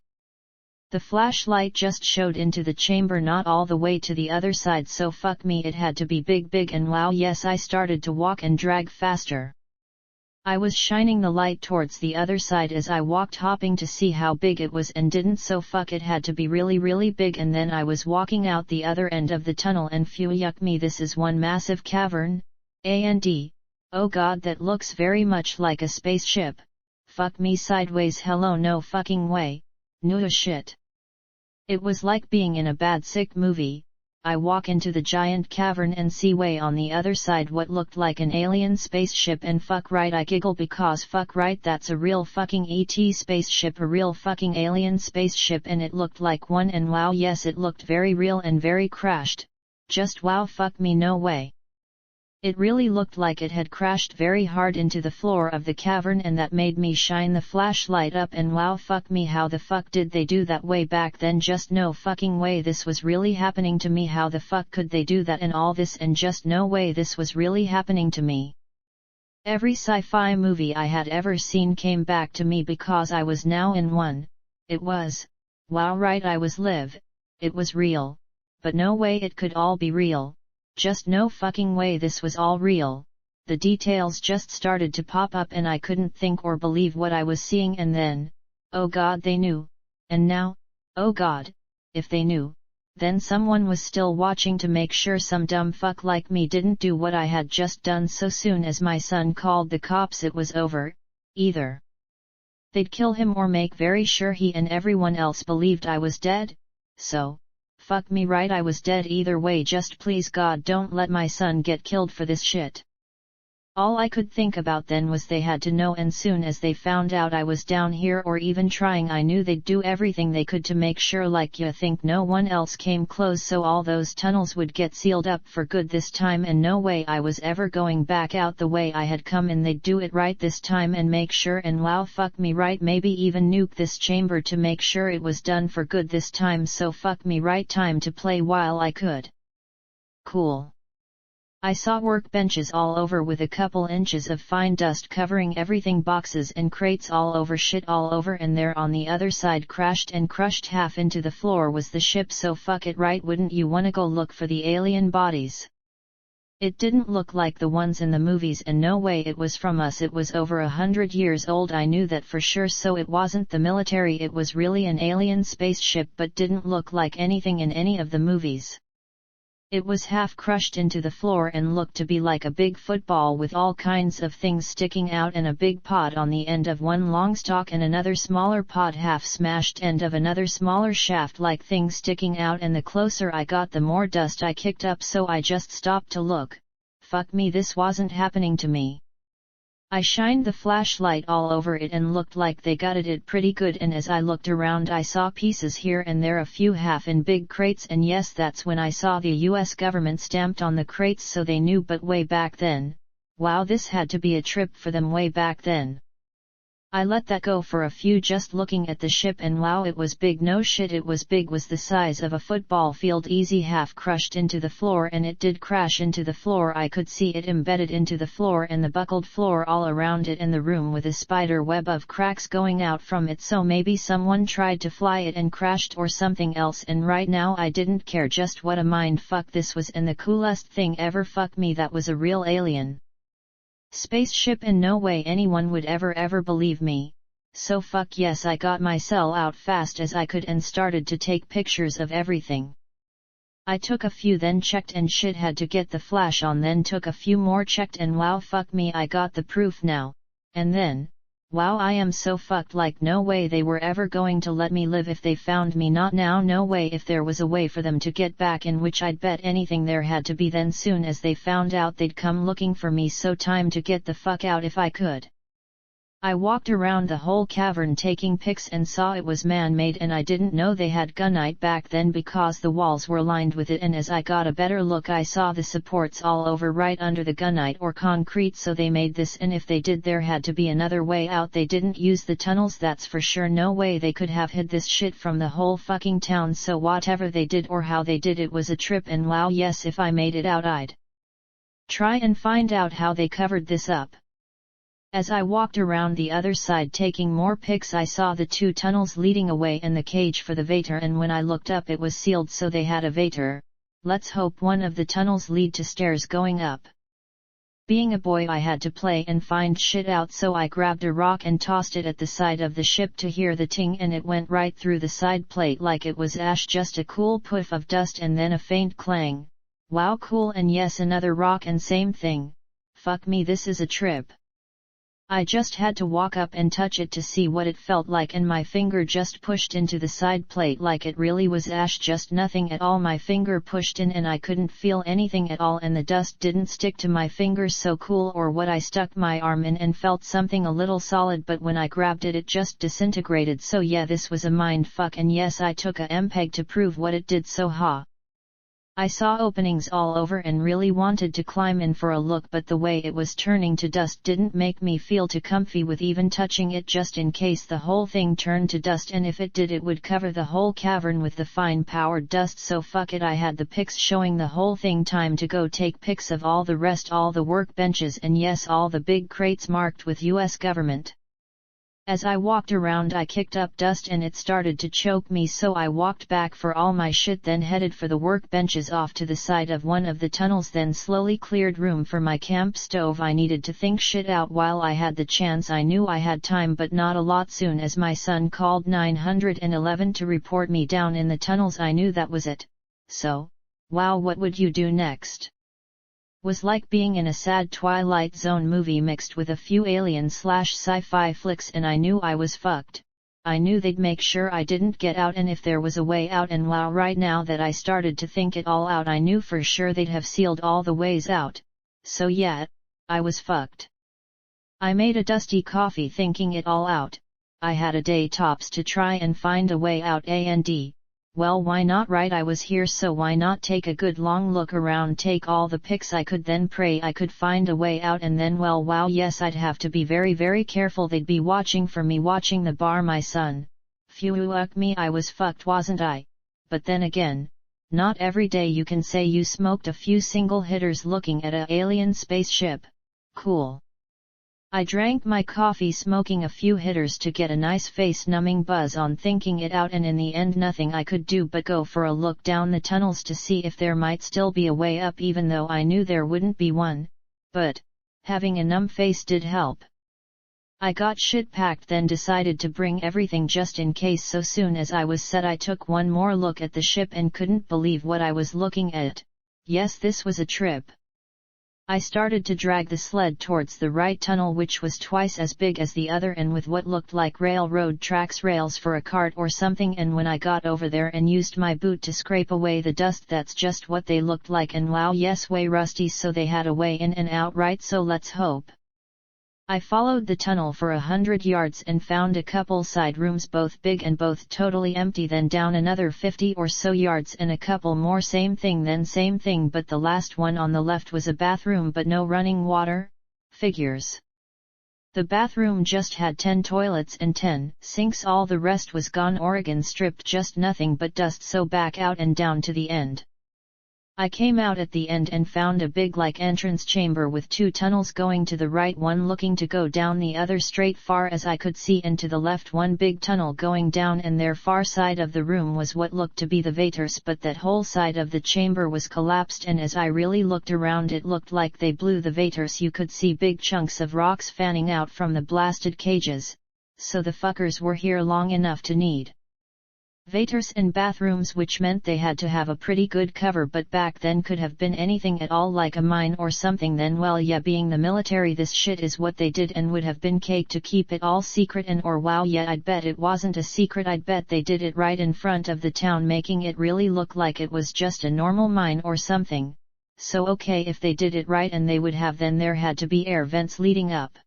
The flashlight just showed into the chamber, not all the way to the other side, so fuck me, it had to be big, and wow, yes, I started to walk and drag faster. I was shining the light towards the other side as I walked, hopping to see how big it was, and didn't, so fuck, it had to be really big, and then I was walking out the other end of the tunnel, and phew, yuck me, this is one massive cavern, and oh god, that looks very much like a spaceship. Fuck me sideways, hello, no fucking way, no shit. It was like being in a bad sick movie. I walk into the giant cavern and see way on the other side what looked like an alien spaceship, and fuck right, I giggle because fuck right, that's a real fucking ET spaceship, a real fucking alien spaceship, and it looked like one, and wow, yes, it looked very real and very crashed. Just wow, fuck me, no way. It really looked like it had crashed very hard into the floor of the cavern, and that made me shine the flashlight up, and wow, fuck me, how the fuck did they do that way back then? Just no fucking way this was really happening to me. How the fuck could they do that and all this, and just no way this was really happening to me. Every sci-fi movie I had ever seen came back to me because I was now in one. It was, wow, right, I was live, it was real, but no way it could all be real. Just no fucking way this was all real. The details just started to pop up and I couldn't think or believe what I was seeing, and then, oh god, they knew. And now, oh god, if they knew, then someone was still watching to make sure some dumb fuck like me didn't do what I had just done. So soon as my son called the cops, it was over. Either they'd kill him or make very sure he and everyone else believed I was dead. So, fuck me right, I was dead either way. Just please God, don't let my son get killed for this shit. All I could think about then was they had to know, and soon as they found out I was down here or even trying, I knew they'd do everything they could to make sure like you think no one else came close, so all those tunnels would get sealed up for good this time, and no way I was ever going back out the way I had come in. They'd do it right this time and make sure, and wow, fuck me right, maybe even nuke this chamber to make sure it was done for good this time. So fuck me right, time to play while I could. Cool. I saw workbenches all over with a couple inches of fine dust covering everything, boxes and crates all over, shit all over, and there on the other side, crashed and crushed half into the floor, was the ship. So fuck it right, wouldn't you wanna go look for the alien bodies? It didn't look like the ones in the movies, and no way it was from us. It was over 100 years old, I knew that for sure, so it wasn't the military, it was really an alien spaceship, but didn't look like anything in any of the movies. It was half crushed into the floor and looked to be like a big football with all kinds of things sticking out, and a big pod on the end of one long stalk, and another smaller pod half smashed end of another smaller shaft like thing sticking out, and the closer I got the more dust I kicked up, so I just stopped to look. fuck me, this wasn't happening to me. I shined the flashlight all over it and looked like they gutted it pretty good, and as I looked around I saw pieces here and there, a few half in big crates, and yes, that's when I saw the US government stamped on the crates, so they knew. But way back then, wow, this had to be a trip for them way back then. I let that go for a few just looking at the ship, and wow, it was big, no shit it was big, was the size of a football field, easy, half crushed into the floor, and it did crash into the floor. I could see it embedded into the floor and the buckled floor all around it, and the room with a spider web of cracks going out from it, so maybe someone tried to fly it and crashed or something else, and right now I didn't care. Just what a mind fuck this was, and the coolest thing ever. Fuck me, that was a real alien spaceship, and no way anyone would ever believe me. So fuck yes, I got my cell out fast as I could and started to take pictures of everything. I took a few, then checked, and shit, had to get the flash on, then took a few more, checked, and wow, fuck me, I got the proof now. And then, wow, I am so fucked, like no way they were ever going to let me live if they found me, not now, no way. If there was a way for them to get back in, which I'd bet anything there had to be, then soon as they found out they'd come looking for me, so time to get the fuck out if I could. I walked around the whole cavern taking pics and saw it was man-made, and I didn't know they had gunite back then because the walls were lined with it, and as I got a better look I saw the supports all over right under the gunite or concrete, so they made this, and if they did there had to be another way out. They didn't use the tunnels, that's for sure. No way they could have hid this shit from the whole fucking town, so whatever they did or how they did it was a trip, and wow yes, if I made it out I'd try and find out how they covered this up. As I walked around the other side taking more pics, I saw the two tunnels leading away and the cage for the Vader, and when I looked up it was sealed, so they had a Vader. Let's hope one of the tunnels lead to stairs going up. Being a boy I had to play and find shit out, so I grabbed a rock and tossed it at the side of the ship to hear the ting, and it went right through the side plate like it was ash, just a cool puff of dust and then a faint clang. Wow, cool. And yes, another rock and same thing. Fuck me, this is a trip. I just had to walk up and touch it to see what it felt like, and my finger just pushed into the side plate like it really was ash, just nothing at all. My finger pushed in and I couldn't feel anything at all, and the dust didn't stick to my fingers. So cool. Or what? I stuck my arm in and felt something a little solid, but when I grabbed it, it just disintegrated. So yeah, this was a mind fuck, and yes, I took a MPEG to prove what it did. So ha. I saw openings all over and really wanted to climb in for a look, but the way it was turning to dust didn't make me feel too comfy with even touching it, just in case the whole thing turned to dust, and if it did it would cover the whole cavern with the fine powered dust. So fuck it, I had the pics showing the whole thing. Time to go take pics of all the rest, all the workbenches, and yes, all the big crates marked with US government. As I walked around I kicked up dust and it started to choke me, so I walked back for all my shit, then headed for the workbenches off to the side of one of the tunnels, then slowly cleared room for my camp stove. I needed to think shit out while I had the chance. I knew I had time, but not a lot. Soon as my son called 911 to report me down in the tunnels, I knew that was it. So, wow, what would you do next? Was like being in a sad Twilight Zone movie mixed with a few alien/sci-fi flicks, and I knew I was fucked. I knew they'd make sure I didn't get out, and if there was a way out, and wow, right now that I started to think it all out, I knew for sure they'd have sealed all the ways out. So yeah, I was fucked. I made a dusty coffee thinking it all out. I had a day tops to try and find a way out, and well, why not, right? I was here, so why not take a good long look around, take all the pics I could, then pray I could find a way out, and then well, wow, yes, I'd have to be very careful. They'd be watching for me, watching the bar, my son. Phew, me, I was fucked, wasn't I? But then again, not every day you can say you smoked a few single hitters looking at a alien spaceship. Cool. I drank my coffee smoking a few hitters to get a nice face-numbing buzz on, thinking it out, and in the end nothing I could do but go for a look down the tunnels to see if there might still be a way up, even though I knew there wouldn't be one. But having a numb face did help. I got shit packed, then decided to bring everything just in case. So soon as I was set I took one more look at the ship and couldn't believe what I was looking at. Yes, this was a trip. I started to drag the sled towards the right tunnel, which was twice as big as the other and with what looked like railroad tracks rails for a cart or something, and when I got over there and used my boot to scrape away the dust, that's just what they looked like, and wow, yes, way rusty, so they had a way in and out, right? So let's hope. I followed the tunnel for 100 yards and found a couple side rooms, both big and both totally empty, then down another 50 or so yards and a couple more, same thing, then same thing, but the last one on the left was a bathroom but no running water. Figures. The bathroom just had 10 toilets and 10 sinks, all the rest was gone. Oregon stripped, just nothing but dust, so back out and down to the end. I came out at the end and found a big like entrance chamber with 2 tunnels going to the right, one looking to go down, the other straight far as I could see, and to the left one big tunnel going down, and their far side of the room was what looked to be the Vators, but that whole side of the chamber was collapsed, and as I really looked around it looked like they blew the Vators. You could see big chunks of rocks fanning out from the blasted cages, so the fuckers were here long enough to need Vators and bathrooms, which meant they had to have a pretty good cover, but back then could have been anything at all, like a mine or something. Then well, yeah, being the military, this shit is what they did, and would have been cake to keep it all secret. And or wow, yeah, I'd bet it wasn't a secret, I'd bet they did it right in front of the town, making it really look like it was just a normal mine or something. So okay, if they did it right, and they would have, then there had to be air vents leading up.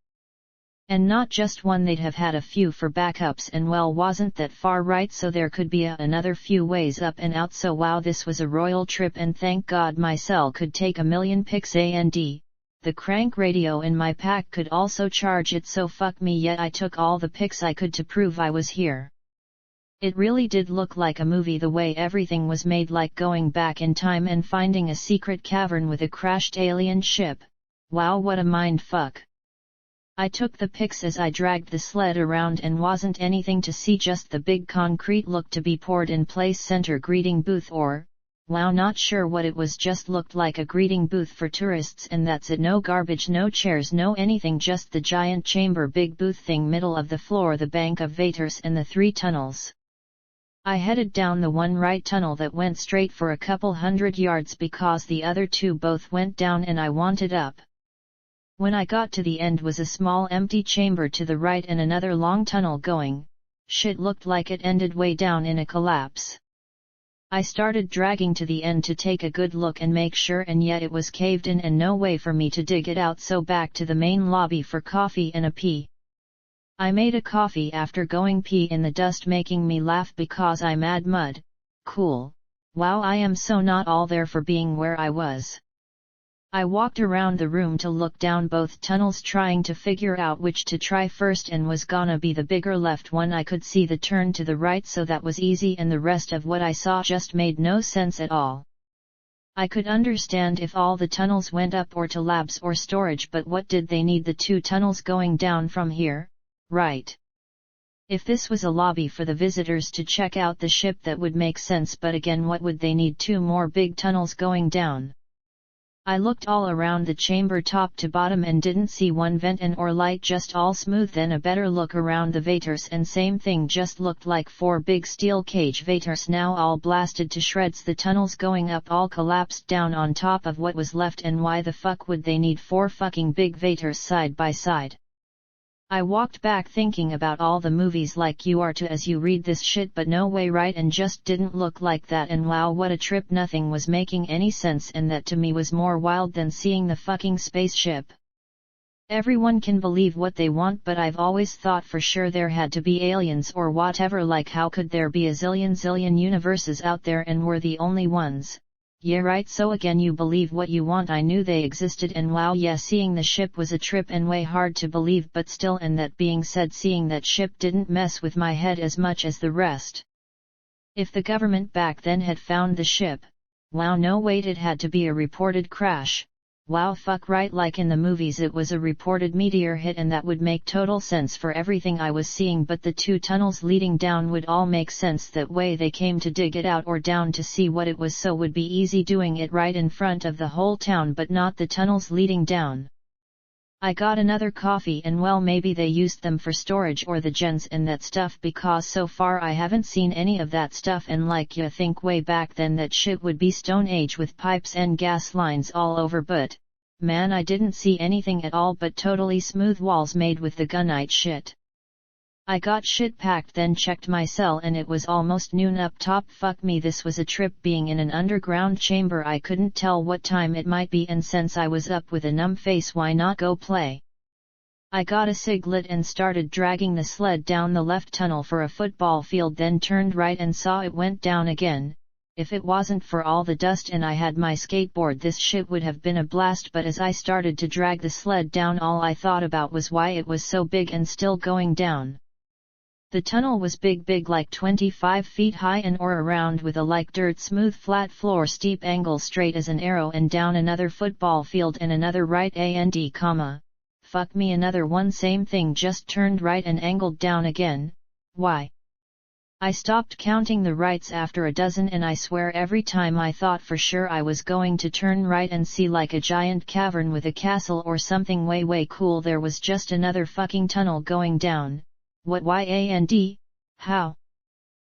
And not just one, they'd have had a few for backups, and well, wasn't that far, right? So there could be another few ways up and out. So wow, this was a royal trip, and thank God my cell could take 1,000,000 pics, and the crank radio in my pack could also charge it, so fuck me, yet I took all the pics I could to prove I was here. It really did look like a movie, the way everything was made, like going back in time and finding a secret cavern with a crashed alien ship. Wow, what a mind fuck. I took the pics as I dragged the sled around, and wasn't anything to see, just the big concrete looked to be poured in place center greeting booth, or, wow, not sure what it was, just looked like a greeting booth for tourists, and that's it. No garbage, no chairs, no anything, just the giant chamber, big booth thing, middle of the floor, the bank of Vators and the 3 tunnels. I headed down the one right tunnel that went straight for a couple 100 yards, because the other 2 both went down, and I wanted up. When I got to the end was a small empty chamber to the right and another long tunnel going. Shit looked like it ended way down in a collapse. I started dragging to the end to take a good look and make sure, and yet it was caved in and no way for me to dig it out, so back to the main lobby for coffee and a pee. I made a coffee after going pee in the dust, making me laugh because I mad mud. Cool. Wow, I am so not all there for being where I was. I walked around the room to look down both tunnels, trying to figure out which to try first, and was gonna be the bigger left one. I could see the turn to the right, so that was easy, and the rest of what I saw just made no sense at all. I could understand if all the tunnels went up or to labs or storage, but what did they need the 2 tunnels going down from here, right? If this was a lobby for the visitors to check out the ship, that would make sense, but again, what would they need 2 more big tunnels going down? I looked all around the chamber top to bottom and didn't see one vent and or light, just all smooth. Then a better look around the Vators, and same thing, just looked like 4 big steel cage Vators, now all blasted to shreds, the tunnels going up all collapsed down on top of what was left, and why the fuck would they need 4 fucking big Vators side by side? I walked back thinking about all the movies like you are to as you read this shit, but no way, right? And just didn't look like that, and wow, what a trip, nothing was making any sense, and that to me was more wild than seeing the fucking spaceship. Everyone can believe what they want, but I've always thought for sure there had to be aliens or whatever, like how could there be a zillion universes out there and we're the only ones? Yeah, right. So again, you believe what you want. I knew they existed, and wow, yeah, seeing the ship was a trip and way hard to believe, but still, and that being said, seeing that ship didn't mess with my head as much as the rest. If the government back then had found the ship, wow, no wait, it had to be a reported crash. Wow, fuck right, like in the movies it was a reported meteor hit, and that would make total sense for everything I was seeing, but the 2 tunnels leading down would all make sense that way they came to dig it out or down to see what it was, so would be easy doing it right in front of the whole town, but not the tunnels leading down. I got another coffee, and well, maybe they used them for storage or the gens and that stuff, because so far I haven't seen any of that stuff, and like you think way back then that shit would be Stone Age with pipes and gas lines all over, but man, I didn't see anything at all but totally smooth walls made with the gunite shit. I got shit packed, then checked my cell and it was almost noon up top. Fuck me, this was a trip. Being in an underground chamber, I couldn't tell what time it might be, and since I was up with a numb face, why not go play? I got a cig lit and started dragging the sled down the left tunnel for a football field, then turned right and saw it went down again. If it wasn't for all the dust and I had my skateboard, this shit would have been a blast, but as I started to drag the sled down, all I thought about was why it was so big and still going down. The tunnel was big like 25 feet high and or around, with a like dirt smooth flat floor, steep angle straight as an arrow, and down another football field and another right and comma. Fuck me, another one, same thing, just turned right and angled down again. Why? I stopped counting the rights after a dozen, and I swear every time I thought for sure I was going to turn right and see like a giant cavern with a castle or something way cool, there was just another fucking tunnel going down. What, why and how?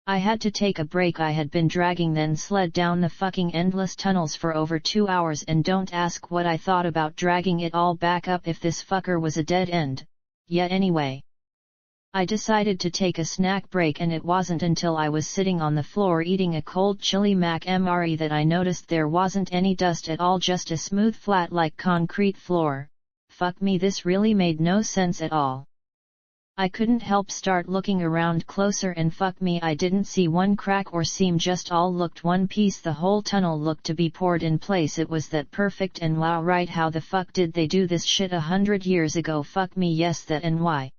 I had to take a break. I had been dragging then sled down the fucking endless tunnels for over 2 hours, and don't ask what I thought about dragging it all back up if this fucker was a dead end. Yet anyway, I decided to take a snack break, and it wasn't until I was sitting on the floor eating a cold chili mac MRE that I noticed there wasn't any dust at all, just a smooth flat like concrete floor. Fuck me, this really made no sense at all. I couldn't help start looking around closer, and fuck me, I didn't see one crack or seam, just all looked one piece. The whole tunnel looked to be poured in place. It was that perfect, and wow, right, how the fuck did they do this shit 100 years ago? Fuck me, yes, that and why.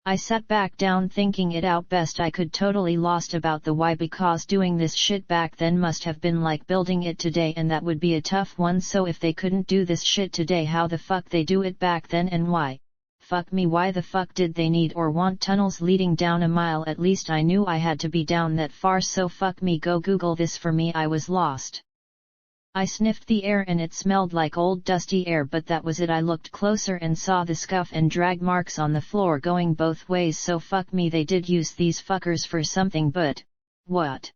I sat back down thinking it out best I could, totally lost about the why, because doing this shit back then must have been like building it today, and that would be a tough one. So if they couldn't do this shit today, how the fuck they do it back then, and why? Fuck me, why the fuck did they need or want tunnels leading down a mile? At least I knew I had to be down that far, so fuck me, go Google this for me, I was lost. I sniffed the air and it smelled like old dusty air, but that was it. I looked closer and saw the scuff and drag marks on the floor going both ways, so fuck me, they did use these fuckers for something, but what?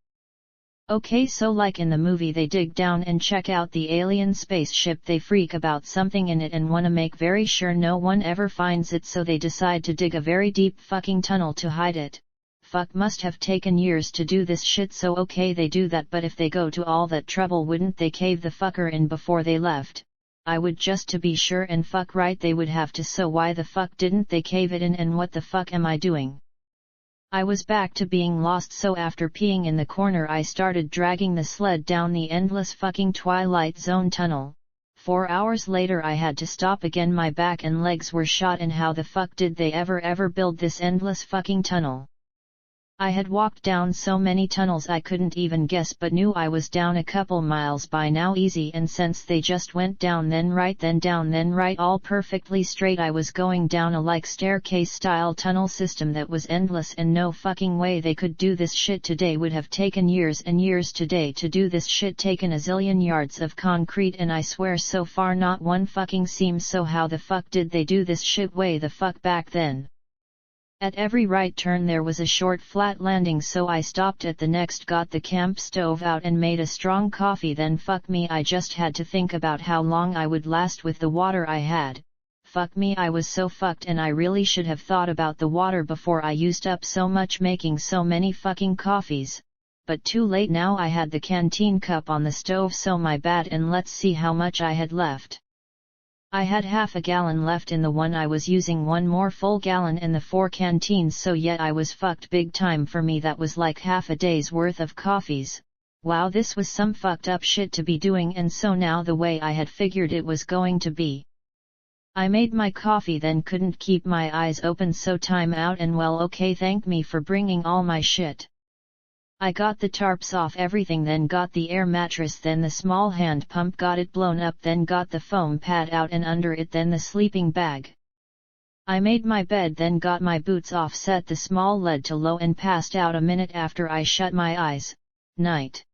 Okay, so like in the movie, they dig down and check out the alien spaceship, they freak about something in it and wanna make very sure no one ever finds it, so they decide to dig a very deep fucking tunnel to hide it. Fuck, must have taken years to do this shit, so okay, they do that, but if they go to all that trouble, wouldn't they cave the fucker in before they left? I would, just to be sure, and fuck right they would have to, so why the fuck didn't they cave it in, and what the fuck am I doing? I was back to being lost, so after peeing in the corner I started dragging the sled down the endless fucking Twilight Zone tunnel. 4 hours later I had to stop again, my back and legs were shot, and how the fuck did they ever build this endless fucking tunnel? I had walked down so many tunnels I couldn't even guess, but knew I was down a couple miles by now easy, and since they just went down then right then down then right all perfectly straight, I was going down a like staircase style tunnel system that was endless, and no fucking way they could do this shit today. Would have taken years and years today to do this shit, taken a zillion yards of concrete, and I swear so far not one fucking seam, so how the fuck did they do this shit way the fuck back then? At every right turn there was a short flat landing, so I stopped at the next, got the camp stove out and made a strong coffee, then fuck me, I just had to think about how long I would last with the water I had. Fuck me, I was so fucked, and I really should have thought about the water before I used up so much making so many fucking coffees. But too late now, I had the canteen cup on the stove, so my bad, and let's see how much I had left. I had half a gallon left in the one I was using, one more full gallon in the 4 canteens, so yet I was fucked big time. For me that was like half a day's worth of coffees. Wow, this was some fucked up shit to be doing, and so now the way I had figured it was going to be. I made my coffee, then couldn't keep my eyes open, so time out, and well okay, thank me for bringing all my shit. I got the tarps off everything, then got the air mattress, then the small hand pump, got it blown up, then got the foam pad out and under it, then the sleeping bag. I made my bed, then got my boots off, set the small lead to low and passed out a minute after I shut my eyes. Night.